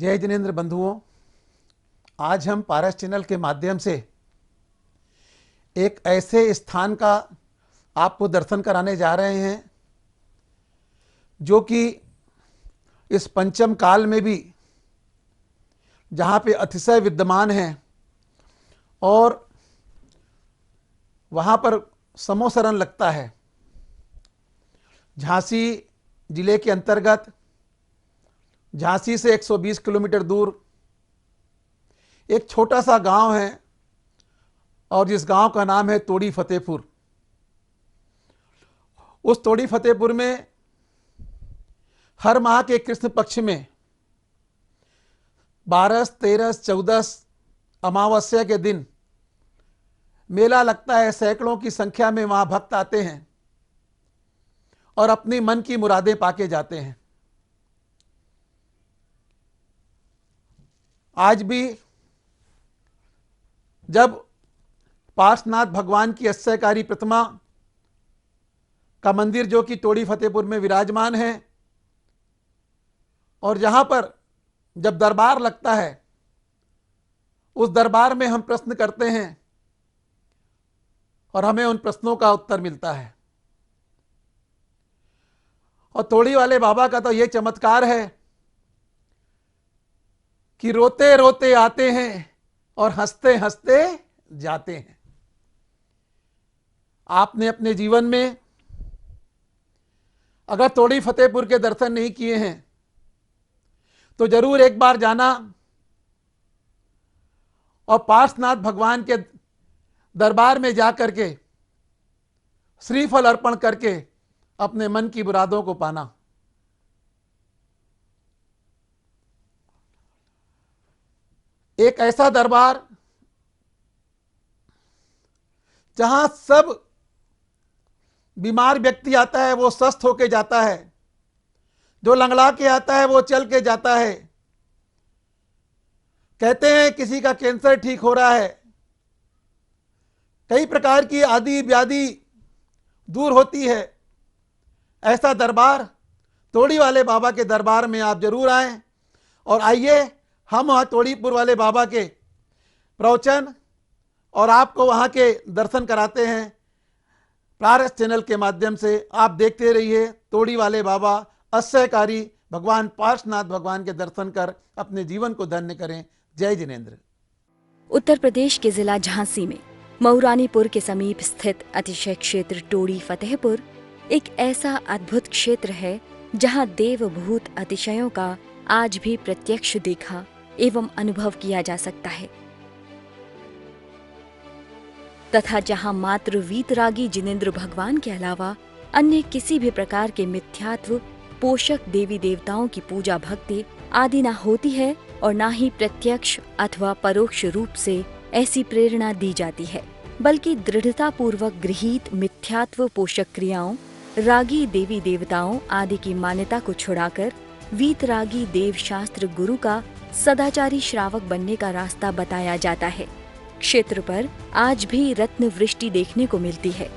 जय जिनेंद्र बंधुओं, आज हम पारस चैनल के माध्यम से एक ऐसे स्थान का आपको दर्शन कराने जा रहे हैं जो कि इस पंचम काल में भी जहाँ पे अतिशय विद्यमान है और वहाँ पर समोसरण लगता है। झांसी जिले के अंतर्गत झांसी से 120 किलोमीटर दूर एक छोटा सा गांव है और जिस गांव का नाम है तोड़ी फतेहपुर। उस तोड़ी फतेहपुर में हर माह के कृष्ण पक्ष में 12, 13, 14 अमावस्या के दिन मेला लगता है। सैकड़ों की संख्या में वहां भक्त आते हैं और अपनी मन की मुरादें पाके जाते हैं। आज भी जब पार्श्वनाथ भगवान की अस्सयकारी प्रतिमा का मंदिर जो कि तोड़ी फतेहपुर में विराजमान है और जहां पर जब दरबार लगता है उस दरबार में हम प्रश्न करते हैं और हमें उन प्रश्नों का उत्तर मिलता है। और तोड़ी वाले बाबा का तो यह चमत्कार है कि रोते रोते आते हैं और हंसते हंसते जाते हैं। आपने अपने जीवन में अगर तोड़ी फतेहपुर के दर्शन नहीं किए हैं तो जरूर एक बार जाना और पार्श्वनाथ भगवान के दरबार में जाकर के श्रीफल अर्पण करके अपने मन की मुरादों को पाना। एक ऐसा दरबार जहां सब बीमार व्यक्ति आता है वो स्वस्थ होके जाता है, जो लंगड़ा के आता है वो चल के जाता है। कहते हैं किसी का कैंसर ठीक हो रहा है, कई प्रकार की आदि व्याधि दूर होती है। ऐसा दरबार तोड़ी वाले बाबा के दरबार में आप जरूर आएं और आइए हम वहाँ तोड़ीपुर वाले बाबा के प्रवचन और आपको वहाँ के दर्शन कराते हैं पारस चैनल के माध्यम से। आप देखते रहिए तोड़ी वाले बाबा अस्सयकारी भगवान पार्श्वनाथ भगवान के दर्शन कर अपने जीवन को धन्य करें। जय जिनेंद्र। उत्तर प्रदेश के जिला झांसी में मऊरानीपुर के समीप स्थित अतिशय क्षेत्र तोड़ी फतेहपुर एक ऐसा अद्भुत क्षेत्र है जहां देवभूत अतिशयों का आज भी प्रत्यक्ष देखा एवं अनुभव किया जा सकता है तथा जहां मात्र वीतरागी जिनेंद्र भगवान के अलावा अन्य किसी भी प्रकार के मिथ्यात्व पोषक देवी देवताओं की पूजा भक्ति आदि न होती है और न ही प्रत्यक्ष अथवा परोक्ष रूप से ऐसी प्रेरणा दी जाती है, बल्कि दृढ़ता पूर्वक गृहीत मिथ्यात्व पोषक क्रियाओं रागी देवी देवताओं आदि की मान्यता को छुड़ाकर वीतरागी देव शास्त्र गुरु का सदाचारी श्रावक बनने का रास्ता बताया जाता है। क्षेत्र पर आज भी रत्न वृष्टि देखने को मिलती है।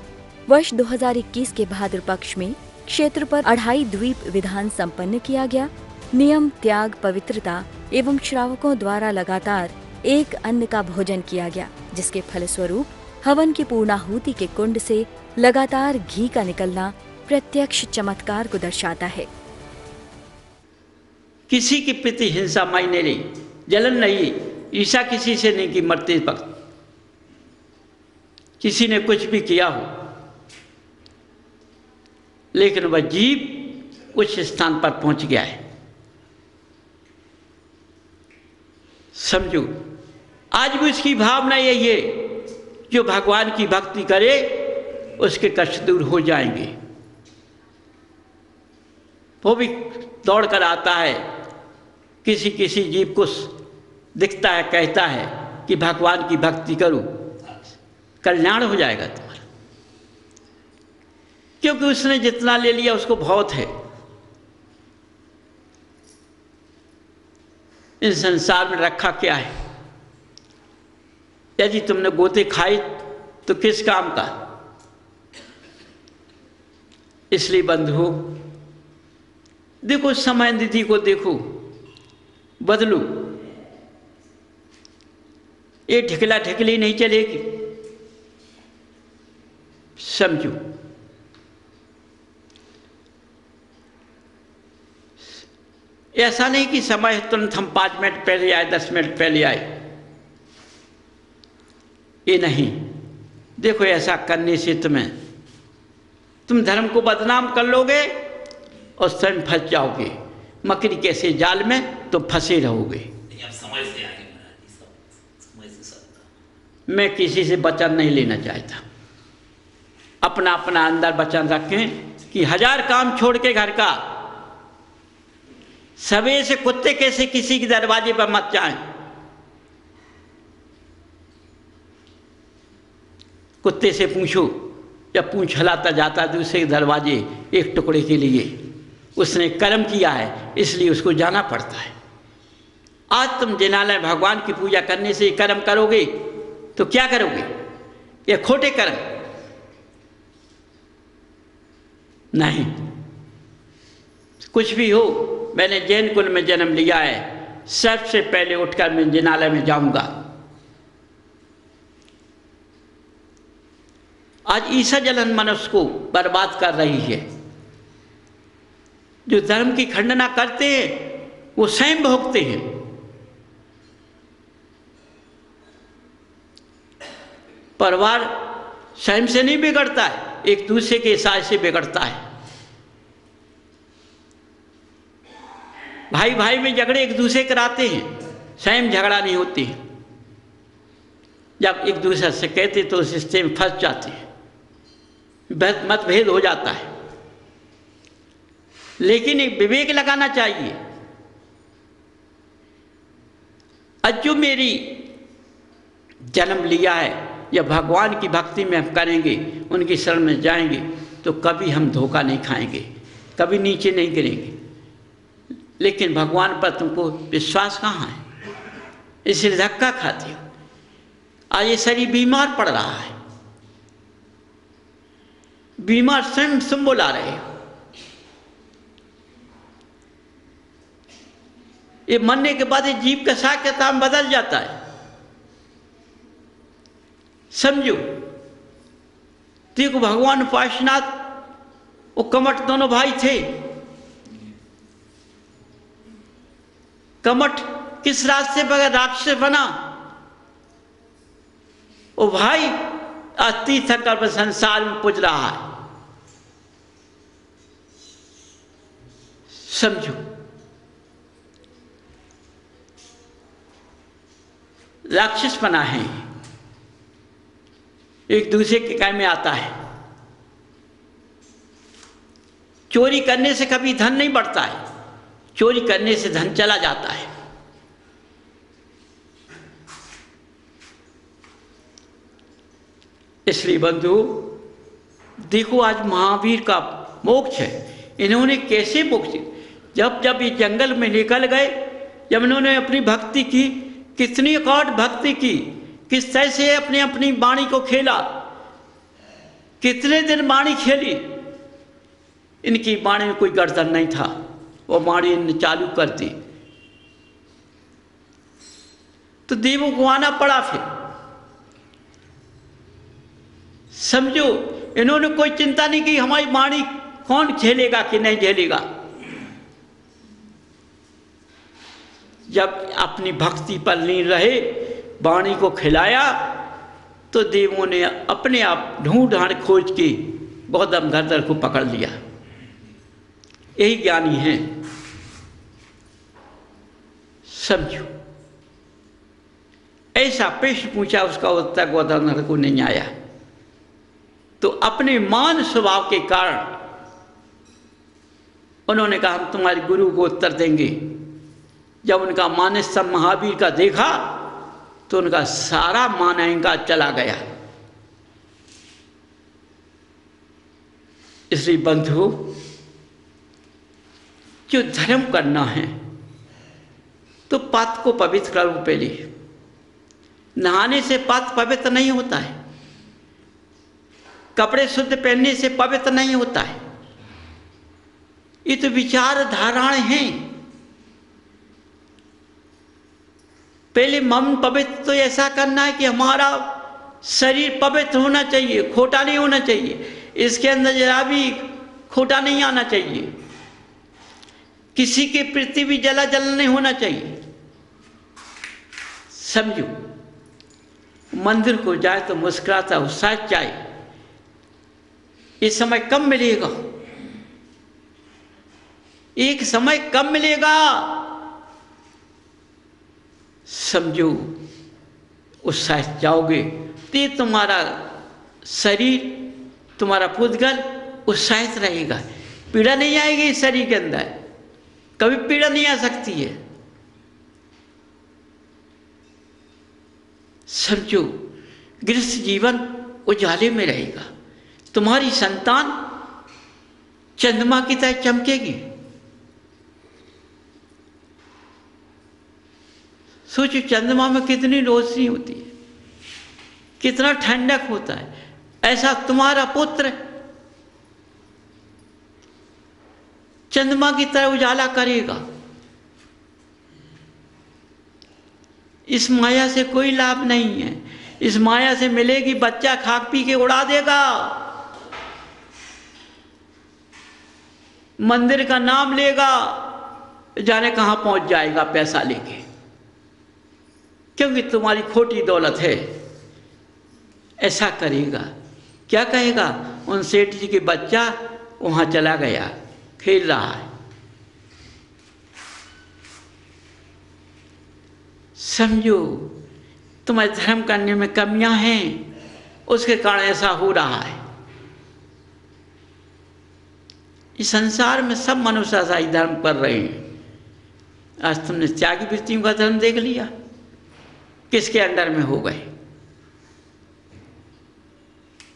वर्ष 2021 के भाद्र पक्ष में क्षेत्र पर अढ़ाई द्वीप विधान संपन्न किया गया। नियम त्याग पवित्रता एवं श्रावकों द्वारा लगातार एक अन्न का भोजन किया गया, जिसके फलस्वरूप हवन की पूर्णाहुति के कुंड से लगातार घी का निकलना प्रत्यक्ष चमत्कार को दर्शाता है। किसी की प्रति हिंसा मायने नहीं, जलन नहीं, ईर्ष्या किसी से नहीं कि मरते वक्त किसी ने कुछ भी किया हो, लेकिन वह जीव उस स्थान पर पहुंच गया है। समझो, आज भी उसकी भावना यही है, जो भगवान की भक्ति करे उसके कष्ट दूर हो जाएंगे। वो भी दौड़ कर आता है, किसी किसी जीव को दिखता है, कहता है कि भगवान की भक्ति करो, कल्याण हो जाएगा तुम्हारा, क्योंकि उसने जितना ले लिया उसको बहुत है। इस संसार में रखा क्या है? यदि तुमने गोते खाई तो किस काम का? इसलिए बंधु देखो, समय निधि को देखो, बदलू। ये ठिकला ठिकली नहीं चलेगी, समझो। ऐसा नहीं कि समय तुरंत हम 5 मिनट पहले आए, 10 मिनट पहले आए, ये नहीं। देखो, ऐसा करने से तुम धर्म को बदनाम कर लोगे और स्वयं फंस जाओगे। मकड़ी कैसे जाल में तुम फंसे रहोगे। मैं किसी से वचन नहीं लेना चाहता। अपना अपना अंदर वचन रखें कि 1000 काम छोड़ के घर का, सवेरे से कुत्ते कैसे किसी के दरवाजे पर मत जाएं। कुत्ते से पूछो, जब पूंछ हिलाता जाता दूसरे के दरवाजे एक टुकड़े के लिए, उसने कर्म किया है इसलिए उसको जाना पड़ता है। आज तुम जिनालय भगवान की पूजा करने से कर्म करोगे तो क्या करोगे? ये खोटे कर्म नहीं। कुछ भी हो, मैंने जैन कुल में जन्म लिया है, सबसे पहले उठकर मैं जिनालय में जाऊंगा। आज ईसा जलन मनुष्य को बर्बाद कर रही है। जो धर्म की खंडना करते हैं वो स्वयं भोगते हैं। परिवार स्वयं से नहीं बिगड़ता है, एक दूसरे के साथ से बिगड़ता है। भाई भाई में झगड़े एक दूसरे कराते हैं, स्वयं झगड़ा नहीं होती। जब एक दूसरे से कहते तो उस रिश्ते में फंस जाते हैं, मतभेद हो जाता है। लेकिन एक विवेक लगाना चाहिए। आज जो मेरी जन्म लिया है या भगवान की भक्ति में हम करेंगे, उनकी शरण में जाएंगे तो कभी हम धोखा नहीं खाएंगे, कभी नीचे नहीं गिरेंगे। लेकिन भगवान पर तुमको विश्वास कहाँ है, इसलिए धक्का खाते हो। आज ये शरीर बीमार पड़ रहा है, बीमार स्वयं तुम बुला रहे हो। ये मरने के बाद ये जीव का साक्ष्यता बदल जाता है, समझो। देखो, भगवान उपासनाथ वो कमठ दोनों भाई थे। कमठ किस रास्ते पर राक्षस बना? वो भाई तीर्थंकर संसार में पूज रहा है, समझो। राक्षस बना है, एक दूसरे के काम में आता है। चोरी करने से कभी धन नहीं बढ़ता है, चोरी करने से धन चला जाता है। इसलिए बंधु देखो, आज महावीर का मोक्ष है। इन्होंने कैसे मोक्ष, जब जब ये जंगल में निकल गए, जब इन्होंने अपनी भक्ति की, कितनी अकाट भक्ति की, किस तरह से अपने अपनी वाणी को खेला, कितने दिन वाणी खेली। इनकी वाणी में कोई गर्दन नहीं था, वो वाणी इन्होंने चालू कर दी तो देवों को आना पड़ा। फिर समझो, इन्होंने कोई चिंता नहीं की हमारी वाणी कौन झेलेगा कि नहीं झेलेगा। जब अपनी भक्ति पर लीन रहे, वाणी को खिलाया, तो देवों ने अपने आप ढूंढ ढांड खोज के गौतम धरधर को पकड़ लिया। यही ज्ञानी हैं, समझो। ऐसा प्रश्न पूछा, उसका उत्तर गौतम धरधर को नहीं आया। तो अपने मान स्वभाव के कारण उन्होंने कहा हम तुम्हारे गुरु को उत्तर देंगे। जब उनका मान सब महावीर का देखा तो उनका सारा मान अहंकार चला गया। इसलिए बंधु, जो धर्म करना है तो पात्र को पवित्र करो। पहले नहाने से पात्र पवित्र नहीं होता है, कपड़े शुद्ध पहनने से पवित्र नहीं होता है। ये तो विचारधाराएं हैं। पहले मन पवित्र तो ऐसा करना है कि हमारा शरीर पवित्र होना चाहिए, खोटा नहीं होना चाहिए, इसके अंदर जरा भी खोटा नहीं आना चाहिए, किसी के प्रति भी जला जलन नहीं होना चाहिए। समझो, मंदिर को जाए तो मुस्कुराता उत्साह जाए। इस समय कब मिलेगा, एक समय कब मिलेगा, समझो उत्साह जाओगे तो तुम्हारा शरीर, तुम्हारा पुद्गल उत्साहित रहेगा, पीड़ा नहीं आएगी इस शरीर के अंदर, कभी पीड़ा नहीं आ सकती है। समझो, गृहस्थ जीवन उजाले में रहेगा, तुम्हारी संतान चंद्रमा की तरह चमकेगी। सोचो, चंद्रमा में कितनी रोशनी होती है, कितना ठंडक होता है, ऐसा तुम्हारा पुत्र चंद्रमा की तरह उजाला करेगा। इस माया से कोई लाभ नहीं है, इस माया से मिलेगी बच्चा खा पी के उड़ा देगा, मंदिर का नाम लेगा, जाने कहां पहुंच जाएगा पैसा लेके, क्योंकि तुम्हारी खोटी दौलत है। ऐसा करेगा, क्या कहेगा, उन सेठ जी के बच्चा वहां चला गया, खेल रहा है। समझो, तुम्हारे धर्म करने में कमियां हैं, उसके कारण ऐसा हो रहा है। इस संसार में सब मनुष्य ऐसा ही धर्म कर रहे हैं। आज तुमने त्यागी वृत्तियों का धर्म देख लिया, किसके अंडर में हो गए।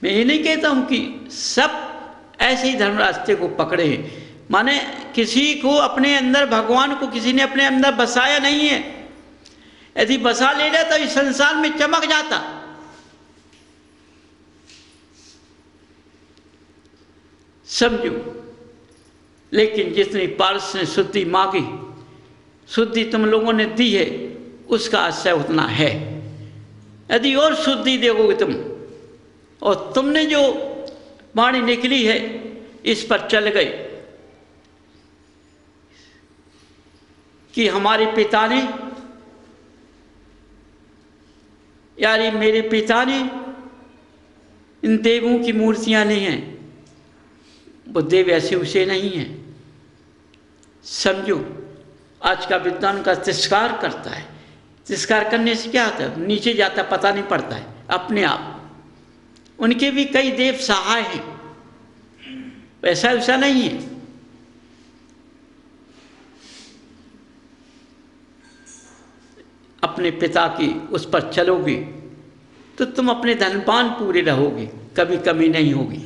मैं ये नहीं कहता हूं कि सब ऐसे ही धर्म रास्ते को पकड़े, माने किसी को अपने अंदर, भगवान को किसी ने अपने अंदर बसाया नहीं है। यदि बसा ले जाता तो इस संसार में चमक जाता। समझो, लेकिन जितनी पारस ने शुद्धि मांगी, शुद्धि तुम लोगों ने दी है, उसका आशय उतना है। यदि और शुद्धि देखोगे तुम, और तुमने जो वाणी निकली है इस पर चल गए कि हमारे पिता ने, यार ये मेरे पिता ने इन देवों की मूर्तियां ली हैं, वो देव ऐसे उसे नहीं हैं। समझो, आज का विद्वान का तिरस्कार करता है, तिरस्कार करने से क्या होता है, नीचे जाता पता नहीं पड़ता है अपने आप। उनके भी कई देव सहाय हैं, ऐसा वैसा नहीं है। अपने पिता की उस पर चलोगे तो तुम अपने धनपान पूरे रहोगे, कभी कमी नहीं होगी,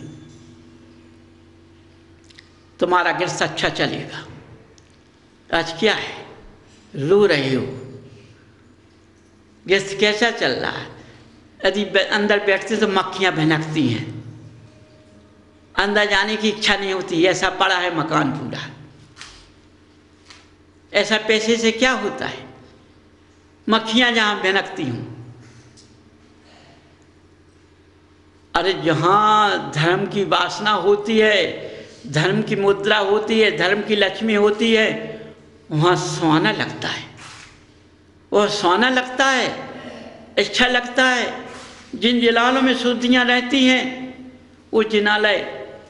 तुम्हारा गृहस्थ अच्छा चलेगा। आज क्या है, रो रहे हो, गृहस्थ कैसा चल रहा है। यदि अंदर बैठते तो मक्खियां भनकती हैं, अंदर जाने की इच्छा नहीं होती, ऐसा पड़ा है मकान पूरा। ऐसा पैसे से क्या होता है, मक्खियां जहां भनकती हूं। अरे जहां धर्म की वासना होती है, धर्म की मुद्रा होती है, धर्म की लक्ष्मी होती है, वहां सोना लगता है, वो सोना लगता है, अच्छा लगता है। जिन जिलालों में शुद्धियां रहती हैं, वो जिनालय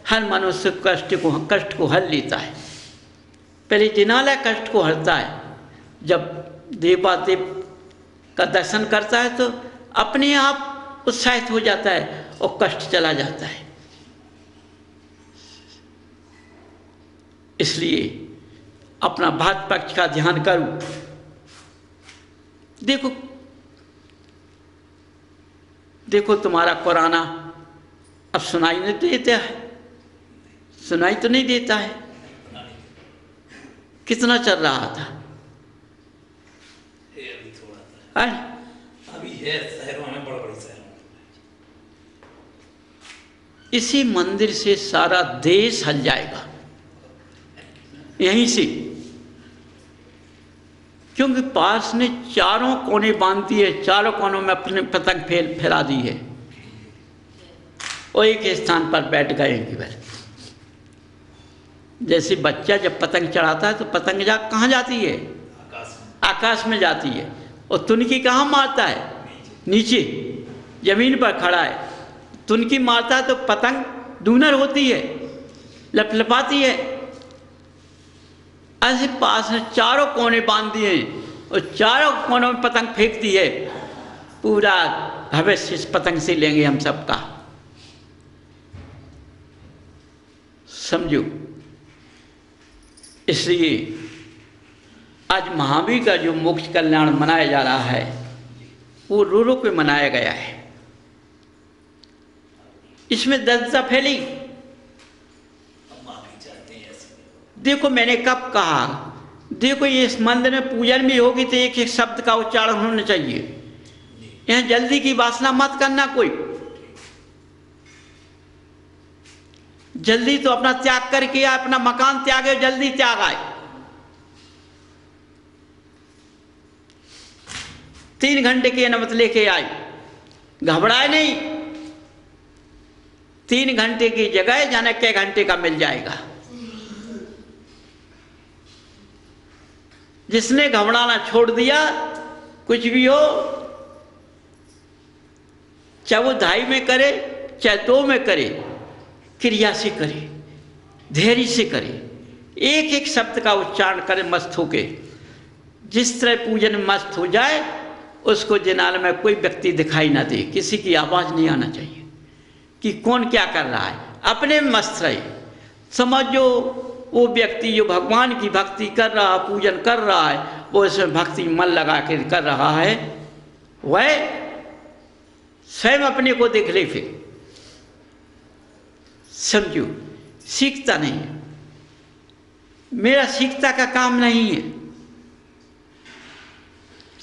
हर मनुष्य कष्ट को हर लेता है। पहले जिनालय कष्ट को हरता है, जब देवादेव का दर्शन करता है तो अपने आप उत्साहित हो जाता है और कष्ट चला जाता है। इसलिए अपना भात पक्ष का ध्यान करो। देखो तुम्हारा कुराना अब सुनाई नहीं देता है, सुनाई तो नहीं देता है। कितना चल रहा था, अभी है शहरों में, बड़े-बड़े शहरों में। इसी मंदिर से सारा देश हल जाएगा, यहीं से। क्योंकि पार्स ने चारों कोने बांध दिए, चारों कोनों में अपने पतंग फैला दी है और एक स्थान पर बैठ गए कि बार। जैसे बच्चा जब पतंग चढ़ाता है तो पतंग कहाँ जाती है? आकाश में जाती है। और तुनकी कहाँ मारता है? नीचे जमीन पर खड़ा है, तुनकी मारता है तो पतंग दूनर होती है, लपलपाती है। ऐसे पास ने चारों कोने बांध दिए और चारों कोनों में पतंग फेंक दी है। पूरा भविष्य इस पतंग से लेंगे हम सबका, समझो। इसलिए आज महावीर का जो मोक्ष कल्याण मनाया जा रहा है वो रो के मनाया गया है। इसमें दर्दता फैली। देखो मैंने कब कहा, देखो ये इस मंदिर में पूजन भी होगी तो एक एक शब्द का उच्चारण होना चाहिए। यहाँ जल्दी की वासना मत करना कोई। जल्दी तो अपना त्याग करके आए, अपना मकान त्यागे, जल्दी त्याग आए। 3 घंटे की अनुमति लेके आए, घबराए नहीं। 3 घंटे की जगह जाने के घंटे का मिल जाएगा। जिसने घबराना छोड़ दिया, कुछ भी हो, चाहे वो 2.5 में करे चाहे 2 में करे, क्रिया से करे, धैर्य से करे, एक एक शब्द का उच्चारण करे मस्त होके। जिस तरह पूजन मस्त हो जाए उसको जिनाल में कोई व्यक्ति दिखाई ना दे, किसी की आवाज़ नहीं आना चाहिए कि कौन क्या कर रहा है, अपने में मस्त रहे। समझो वो व्यक्ति जो भगवान की भक्ति कर रहा, पूजन कर रहा है, वो इसमें भक्ति मन लगा कर कर रहा है, वह स्वयं अपने को देख ले। फिर समझो, सीखता नहीं है, मेरा सीखता का काम नहीं है।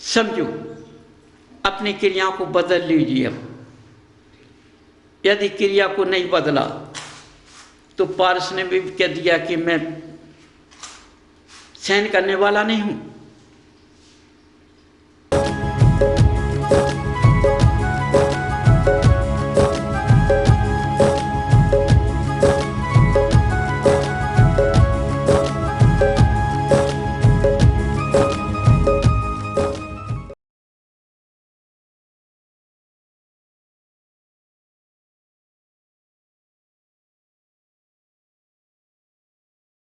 समझो, अपनी क्रियाओं को बदल लीजिए। अब यदि क्रिया को नहीं बदला तो पारस ने भी कह दिया कि मैं सहन करने वाला नहीं हूं।